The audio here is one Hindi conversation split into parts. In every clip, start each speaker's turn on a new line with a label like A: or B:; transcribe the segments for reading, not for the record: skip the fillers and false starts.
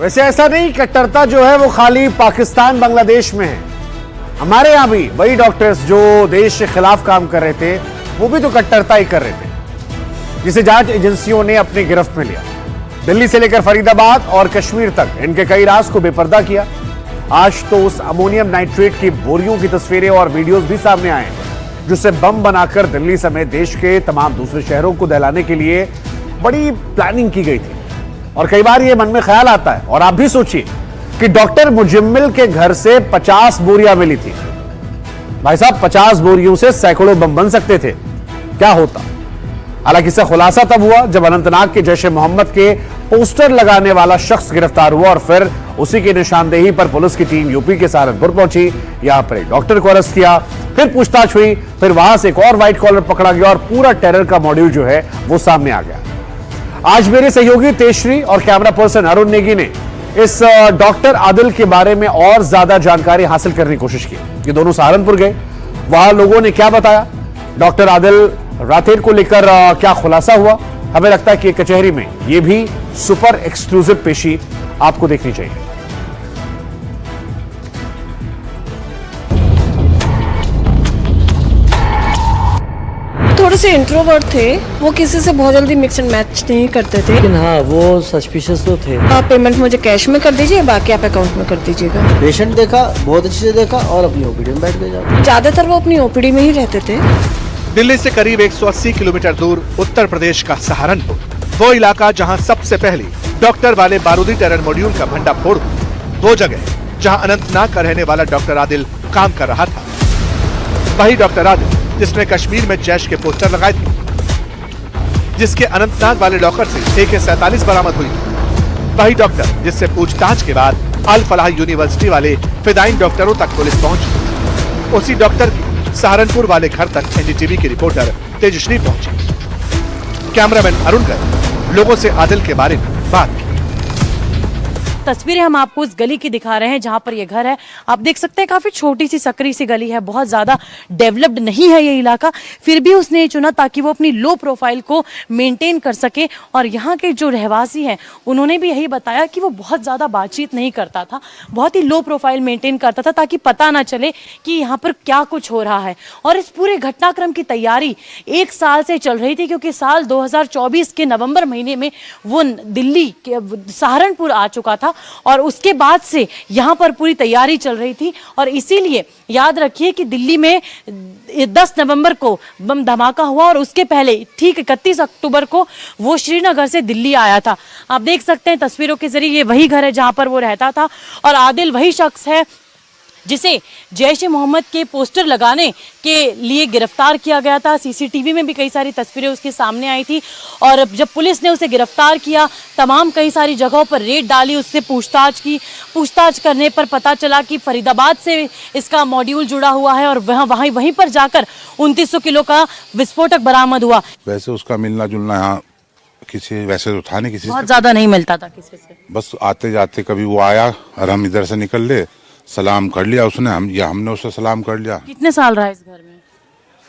A: वैसे ऐसा नहीं, कट्टरता जो है वो खाली पाकिस्तान बांग्लादेश में है। हमारे यहां भी वही डॉक्टर्स जो देश के खिलाफ काम कर रहे थे वो भी तो कट्टरता ही कर रहे थे, जिसे जांच एजेंसियों ने अपनी गिरफ्त में लिया। दिल्ली से लेकर फरीदाबाद और कश्मीर तक इनके कई राज को बेपर्दा किया। आज तो उस अमोनियम नाइट्रेट की बोरियों की तस्वीरें और वीडियोस भी सामने आए हैं, जिससे बम बनाकर दिल्ली समेत देश के तमाम दूसरे शहरों को दहलाने के लिए बड़ी प्लानिंग की गई थी। और कई बार ये मन में ख्याल आता है, और आप भी सोचिए कि डॉक्टर मुजम्मिल के घर से 50 बोरियां मिली थी। भाई साहब, 50 बोरियों से सैकड़ों बम बन सकते थे। क्या होता? हालांकि इसका खुलासा तब हुआ जब अनंतनाग के जैश ए मोहम्मद के पोस्टर लगाने वाला शख्स गिरफ्तार हुआ और फिर उसी की निशानदेही पर पुलिस की टीम यूपी के सहारनपुर पहुंची। यहां पर एक डॉक्टर को अरेस्ट किया, फिर पूछताछ हुई, फिर वहां से एक और व्हाइट कॉलर पकड़ा गया और पूरा टेरर का मॉड्यूल जो है वो सामने आ गया। आज मेरे सहयोगी तेजश्री और कैमरा पर्सन अरुण नेगी ने इस डॉक्टर आदिल के बारे में और ज्यादा जानकारी हासिल करने की कोशिश की। ये दोनों सहारनपुर गए, वहां लोगों ने क्या बताया, डॉक्टर आदिल राठेर को लेकर क्या खुलासा हुआ। हमें लगता है कि कचहरी में यह भी सुपर एक्सक्लूसिव पेशी आपको देखनी चाहिए।
B: थोड़े से इंट्रोवर्ट थे, वो किसी से बहुत जल्दी मिक्स एंड मैच नहीं करते थे।
C: लेकिन हाँ, वो सस्पिशियस तो थे।
B: आप पेमेंट मुझे कैश में कर दीजिए, बाकी आप अकाउंट में कर दीजिएगा।
C: पेशेंट देखा, बहुत अच्छे से देखा और अपनी ओपीडी में बैठ गए।
B: ज्यादातर वो अपनी ओपीडी में ही रहते थे।
D: दिल्ली से करीब 180 किलोमीटर दूर उत्तर प्रदेश का सहारनपुर, वो इलाका जहां सबसे पहले डॉक्टर वाले बारूदी टेरर मॉड्यूल का भंडाफोड़ हुआ। वो जगह जहां अनंतनाग का रहने वाला डॉक्टर आदिल काम कर रहा था। वही डॉक्टर आदिल जिसने कश्मीर में जैश के पोस्टर लगाए थे, जिसके अनंतनाग वाले लॉकर से AK-47 बरामद हुई। वही डॉक्टर जिससे पूछताछ के बाद अल फलाह यूनिवर्सिटी वाले फिदाइन डॉक्टरों तक पुलिस पहुंची। उसी डॉक्टर के सहारनपुर वाले घर तक एनडीटीवी की रिपोर्टर तेजश्री पहुंची। कैमरामैन अरुण गए लोगों से आदिल के बारे में बात की।
E: तस्वीरें हम आपको उस गली की दिखा रहे हैं जहां पर ये घर है। आप देख सकते हैं काफी छोटी सी सकरी सी गली है, बहुत ज्यादा डेवलप्ड नहीं है ये इलाका, फिर भी उसने ये चुना ताकि वो अपनी लो प्रोफाइल को मेंटेन कर सके। और यहाँ के जो रहवासी हैं उन्होंने भी यही बताया कि वो बहुत ज्यादा बातचीत नहीं करता था, बहुत ही लो प्रोफाइल मेंटेन करता था ताकि पता ना चले कि यहाँ पर क्या कुछ हो रहा है। और इस पूरे घटनाक्रम की तैयारी 1 साल से चल रही थी, क्योंकि साल 2024 के नवंबर महीने में वो दिल्ली सहारनपुर आ चुका था और उसके बाद से यहाँ पर पूरी तैयारी चल रही थी। और इसीलिए याद रखिए कि दिल्ली में 10 नवंबर को बम धमाका हुआ और उसके पहले ठीक 31 अक्टूबर को वो श्रीनगर से दिल्ली आया था। आप देख सकते हैं तस्वीरों के जरिए ये वही घर है जहाँ पर वो रहता था। और आदिल वही शख्स है जिसे जैश ए मोहम्मद के पोस्टर लगाने के लिए गिरफ्तार किया गया था। सीसीटीवी में भी कई सारी तस्वीरें उसके सामने आई थी। और जब पुलिस ने उसे गिरफ्तार किया, तमाम कई सारी जगहों पर रेड डाली, उससे पूछताछ की। पूछताछ करने पर पता चला कि फरीदाबाद से इसका मॉड्यूल जुड़ा हुआ है और वहीं पर जाकर 2900 किलो का विस्फोटक बरामद हुआ।
F: वैसे उसका मिलना जुलना यहाँ किसी वैसे तो था नहीं, किसी
E: बहुत ज्यादा नहीं मिलता था किसी से।
F: बस आते जाते कभी वो आया और हम इधर से निकल ले, सलाम कर लिया उसने, हमने उससे सलाम कर लिया।
E: कितने साल रहा इस घर में?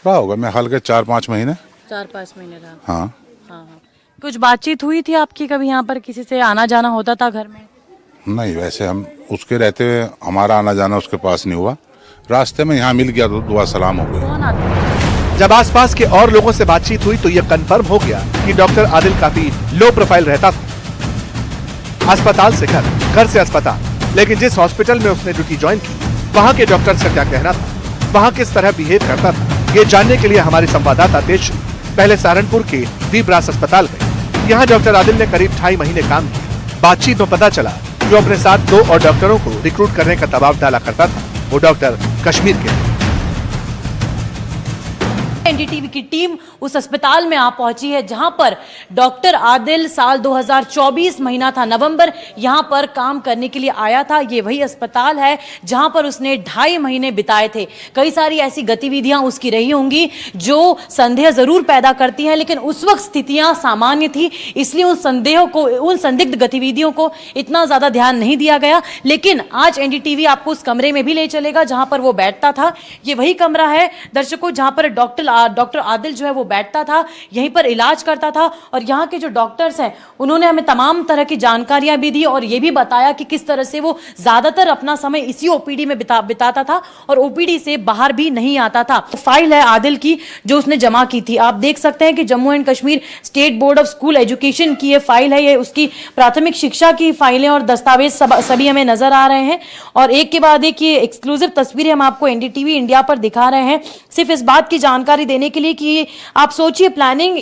F: रहा होगा मैं हाल के 4-5 महीने।
E: 4-5 महीने रहा।
F: हाँ।
E: हाँ। कुछ बातचीत हुई थी आपकी कभी यहाँ पर, किसी से आना जाना होता था घर में?
F: नहीं, वैसे हम उसके रहते हुए हमारा आना जाना उसके पास नहीं हुआ। रास्ते में यहाँ मिल गया तो दुआ सलाम हो गई।
E: कौन आता है?
D: जब आसपास के और लोगों से बातचीत हुई तो यह कंफर्म हो गया कि डॉक्टर आदिल काफी लो प्रोफाइल रहता था। अस्पताल से घर, घर से अस्पताल, लेकिन जिस हॉस्पिटल में उसने ड्यूटी ज्वाइन की वहाँ के डॉक्टर का क्या कहना था, वहाँ किस तरह बिहेव करता था, ये जानने के लिए हमारे संवाददाता तेजश्री पहले सहारनपुर के दीपरास अस्पताल गए। यहाँ डॉक्टर आदिल ने करीब 2.5 महीने काम किया। बातचीत में पता चला जो अपने साथ 2 और डॉक्टरों को रिक्रूट करने का दबाव डाला करता था, वो डॉक्टर कश्मीर के।
E: एनडीटीवी की टीम उस अस्पताल में आ पहुंची है जहां पर डॉक्टर आदिल साल 2024 महीना था नवंबर, यहां पर काम करने के लिए आया था। ये वही अस्पताल है जहां पर उसने 2.5 महीने बिताए थे। कई सारी ऐसी गतिविधियां उसकी रही होंगी जो संदेह जरूर पैदा करती हैं, लेकिन उस वक्त स्थितियां सामान्य थी, इसलिए उन संदेहों को, उन संदिग्ध गतिविधियों को इतना ज्यादा ध्यान नहीं दिया गया। लेकिन आज एनडीटीवी आपको उस कमरे में भी ले चलेगा जहां पर वो बैठता था। ये वही कमरा है दर्शकों जहां पर डॉक्टर डॉक्टर आदिल जो है वो बैठता था, यहीं पर इलाज करता था और यहाँ के जो डॉक्टर्स हैं उन्होंने हमें तमाम तरह की जानकारियां भी दी और ये भी बताया कि किस तरह से वो ज्यादातर अपना समय इसी ओपीडी में बिताता था और ओपीडी से बाहर भी नहीं आता था। फाइल है आदिल की जो उसने जमा की थी, आप देख सकते हैं कि Jammu and Kashmir state board of school education की ये फाइल है, ये उसकी प्राथमिक शिक्षा की फाइलें और दस्तावेज सभी हमें नजर आ रहे हैं और एक के बाद एक ये एक्सक्लूसिव तस्वीरें हम आपको एनडीटीवी इंडिया पर दिखा रहे हैं सिर्फ इस बात की जानकारी देने के लिए कि आप सोचिए प्लानिंग,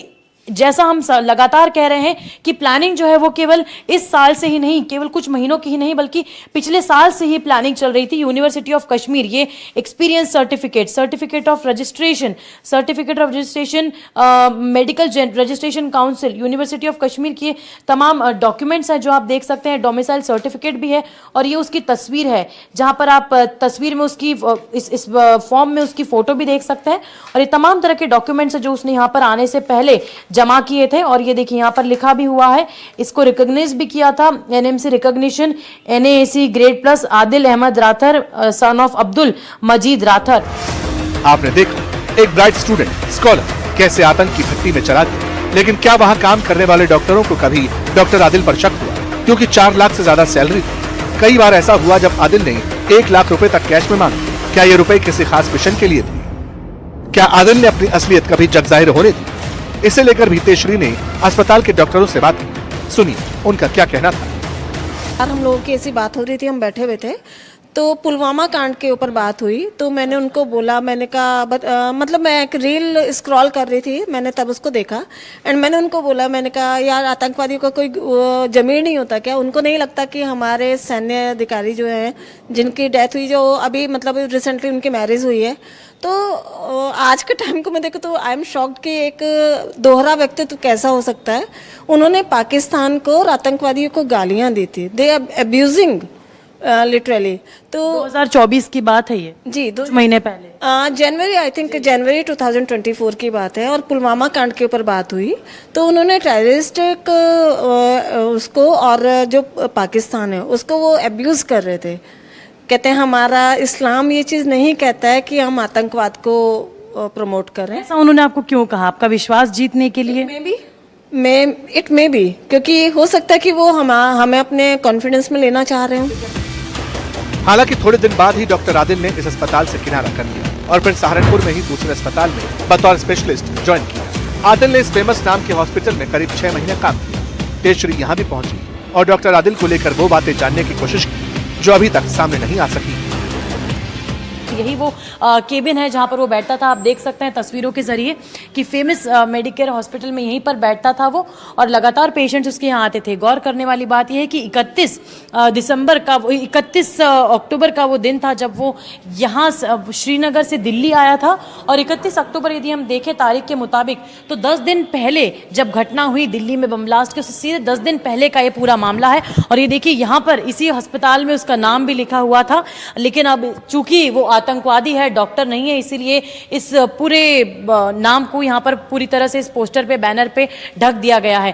E: जैसा हम लगातार कह रहे हैं कि प्लानिंग जो है वो केवल इस साल से ही नहीं, केवल कुछ महीनों की ही नहीं बल्कि पिछले साल से ही प्लानिंग चल रही थी। यूनिवर्सिटी ऑफ कश्मीर ये experience certificate of registration, medical registration council, university of Kashmir की तमाम डॉक्यूमेंट्स हैं जो आप देख सकते हैं, डोमिसाइल सर्टिफिकेट भी है और ये उसकी तस्वीर है जहां पर आप तस्वीर में उसकी इस फॉर्म में उसकी फोटो भी देख सकते हैं और ये तमाम तरह के डॉक्यूमेंट्स हैं जो उसने यहाँ पर आने से पहले जमा किए थे और ये देखिए यहाँ पर लिखा भी हुआ है, इसको रिकॉग्नाइज भी किया था, NMC recognition NAC grade plus Adil Ahmad Rather son of Abdul Majeed Rather.
D: आपने देखा एक ब्राइट स्टूडेंट स्कॉलर कैसे आतंक की भट्टी में चला गया, लेकिन क्या वहाँ काम करने वाले डॉक्टरों को कभी डॉक्टर आदिल पर शक हुआ? क्योंकि 4 लाख से ज्यादा सैलरी थी। कई बार ऐसा हुआ जब आदिल ने 1 लाख रुपए तक कैश में मांगे। क्या ये रुपए किसी खास मिशन के लिए थे? क्या आदिल ने अपनी असलियत कभी जग जाहिर होने दी? इसे लेकर भी तेजश्री ने अस्पताल के डॉक्टरों से बात की, सुनिए उनका क्या कहना था।
B: यार हम लोगों की ऐसी बात हो रही थी, हम बैठे हुए थे तो पुलवामा कांड के ऊपर बात हुई तो मैंने उनको बोला, मैंने कहा मतलब मैं एक रील स्क्रॉल कर रही थी, मैंने तब उसको देखा एंड मैंने उनको बोला, मैंने कहा यार आतंकवादियों का कोई जमीर नहीं होता क्या? उनको नहीं लगता कि हमारे सैन्य अधिकारी जो हैं जिनकी डेथ हुई, जो अभी मतलब रिसेंटली उनकी मैरिज हुई है, तो आज के टाइम को मैं देखूँ तो आई एम शॉक्ड कि एक दोहरा व्यक्तित्व कैसा हो सकता है। उन्होंने पाकिस्तान को और आतंकवादियों को गालियाँ दी थी, दे आर अब्यूजिंग लिटरली। तो
E: 2024 की बात है ये
B: जी, 2
E: महीने पहले
B: जनवरी, आई थिंक जनवरी 2024 की बात है और पुलवामा कांड के ऊपर बात हुई तो उन्होंने टेररिस्ट उसको और जो पाकिस्तान है उसको वो अब्यूज कर रहे थे। कहते हैं हमारा इस्लाम ये चीज़ नहीं कहता है कि हम आतंकवाद को प्रमोट कर रहे हैं।
E: ऐसा उन्होंने आपको क्यों कहा? आपका विश्वास जीतने के लिए?
B: इट मे बी क्योंकि हो सकता है कि वो हमें अपने कॉन्फिडेंस में लेना चाह रहे हो।
D: हालांकि थोड़े दिन बाद ही डॉक्टर आदिल ने इस अस्पताल से किनारा कर लिया और फिर सहारनपुर में ही दूसरे अस्पताल में बतौर स्पेशलिस्ट ज्वाइन किया। आदिल ने इस फेमस नाम के हॉस्पिटल में करीब 6 महीने काम किया। तेजश्री यहाँ भी पहुंची और डॉक्टर आदिल को लेकर वो बातें जानने की कोशिश की जो अभी तक सामने नहीं आ सकी।
E: यही वो केबिन है जहां पर वो बैठता था, आप देख सकते हैं तस्वीरों के जरिए कि फेमस मेडिकेयर हॉस्पिटल में यहीं पर बैठता था वो और लगातार पेशेंट्स उसके यहाँ आते थे। गौर करने वाली बात यह है कि 31 अक्टूबर का वो दिन था जब वो यहाँ श्रीनगर से दिल्ली आया था और 31 अक्टूबर यदि हम देखें तारीख के मुताबिक तो 10 दिन पहले जब घटना हुई दिल्ली में बम ब्लास्ट के, उससे सीधे 10 दिन पहले का ये पूरा मामला है। और ये देखिए यहाँ पर इसी अस्पताल में उसका नाम भी लिखा हुआ था, लेकिन अब चूंकि वो आतंकवादी है, डॉक्टर नहीं है, इसीलिए इस पूरे नाम को यहाँ पर पूरी तरह से इस पोस्टर पे, बैनर पे ढक दिया गया है।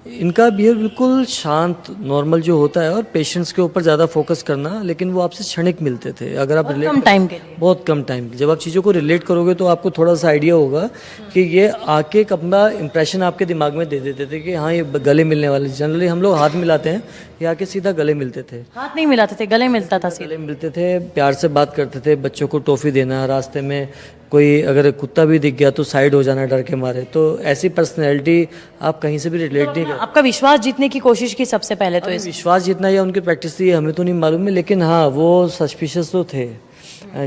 G: इनका बिहेवियर बिल्कुल शांत नॉर्मल जो होता है और पेशेंट्स के ऊपर ज़्यादा फोकस करना, लेकिन वो आपसे क्षणिक मिलते थे। अगर आप
E: बहुत कम टाइम के लिए,
G: बहुत कम टाइम, जब आप चीज़ों को रिलेट करोगे तो आपको थोड़ा सा आइडिया होगा कि ये आके एक अपना इंप्रेशन आपके दिमाग में दे देते थे कि हाँ ये गले मिलने वाले। जनरली हम लोग हाथ मिलाते हैं, ये आके सीधा गले मिलते थे।
E: हाथ नहीं मिलाते थे, गले मिलता था,
G: गले मिलते थे, प्यार से बात करते थे, बच्चों को टॉफ़ी देना, रास्ते में कोई अगर कुत्ता भी दिख गया तो साइड हो जाना डर के मारे। तो ऐसी पर्सनैलिटी आप कहीं से भी रिलेट नहीं कर।
E: आपका विश्वास जीतने की कोशिश की सबसे पहले तो इस
G: विश्वास जीतना या उनकी प्रैक्टिस थी हमें तो नहीं मालूम है, लेकिन हाँ वो सस्पिशियस तो थे।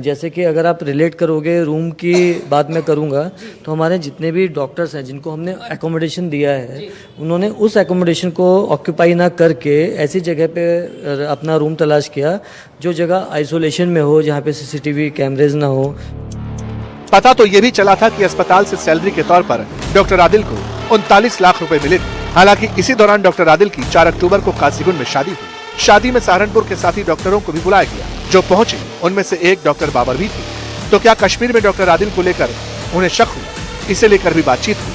G: जैसे कि अगर आप रिलेट करोगे, रूम की बात मैं करूँगा तो हमारे जितने भी डॉक्टर्स हैं जिनको हमने एकोमोडेशन दिया है, उन्होंने उस एकोमोडेशन को ऑक्यूपाई ना करके ऐसी जगह पे अपना रूम तलाश किया जो जगह आइसोलेशन में हो, जहाँ पे CCTV कैमरेज ना हो।
D: पता तो ये भी चला था कि अस्पताल से सैलरी के तौर पर डॉक्टर आदिल को 39 लाख रुपए मिले थे। हालांकि इसी दौरान डॉक्टर आदिल की 4 अक्टूबर को काजीगुंड में शादी हुई। शादी में सहारनपुर के साथी डॉक्टरों को भी बुलाया गया जो पहुंचे, उनमें से एक डॉक्टर बाबर भी थी। तो क्या कश्मीर में डॉक्टर आदिल को लेकर उन्हें शक हुआ? इसे लेकर भी बातचीत हुई।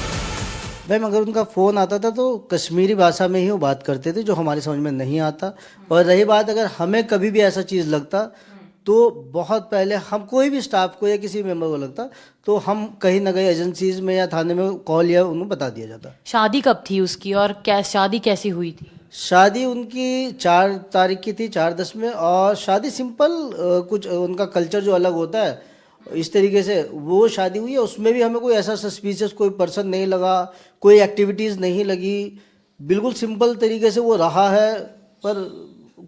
C: भाई अगर उनका फ़ोन आता था तो कश्मीरी भाषा में ही वो बात करते थे जो हमारी समझ में नहीं आता। और रही बात अगर हमें कभी भी ऐसा चीज़ लगता तो बहुत पहले हम कोई भी स्टाफ को या किसी मेंबर को लगता तो हम कहीं ना कहीं एजेंसीज में या थाने में कॉल या उन्हें बता दिया जाता।
E: शादी कब थी उसकी और क्या शादी कैसी हुई थी?
C: शादी उनकी 4 तारीख की थी, 4/10 में। और शादी सिंपल, कुछ उनका कल्चर जो अलग होता है इस तरीके से वो शादी हुई है। उसमें भी हमें कोई ऐसा सस्पिशियस कोई पर्सन नहीं लगा, कोई एक्टिविटीज़ नहीं लगी, बिल्कुल सिंपल तरीके से वो रहा है। पर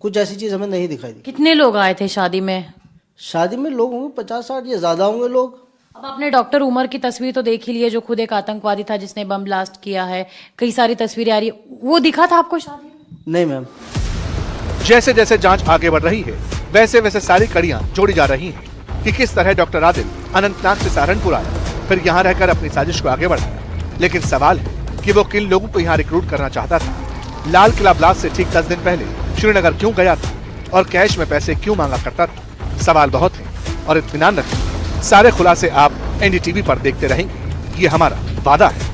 C: कुछ ऐसी चीज़ हमें नहीं दिखाई दी।
E: कितने लोग आए थे शादी में?
C: शादी में लोग होंगे 50-60 या ज़्यादा होंगे लोग।
E: अब आपने डॉक्टर उमर की तस्वीर तो देख ही ली है, जो खुद एक आतंकवादी था जिसने बम ब्लास्ट किया है। कई सारी तस्वीरें आ रही है, वो दिखा था आपको शादी में?
C: नहीं मैम।
D: जैसे जैसे जांच आगे बढ़ रही है वैसे वैसे सारी कड़ियां जोड़ी जा रही हैं कि किस तरह डॉक्टर आदिल अनंतनाग से सहारनपुर आया, फिर यहां रहकर अपनी साजिश को आगे बढ़ाया। लेकिन सवाल है कि वो किन लोगों को यहां रिक्रूट करना चाहता था। लाल किला ब्लास्ट से ठीक 10 दिन पहले श्रीनगर क्यों गया था और कैश में पैसे क्यों मांगा करता था? सवाल बहुत हैं और इत्मीनान रखें, सारे खुलासे आप एनडीटीवी पर देखते रहेंगे, ये हमारा वादा है।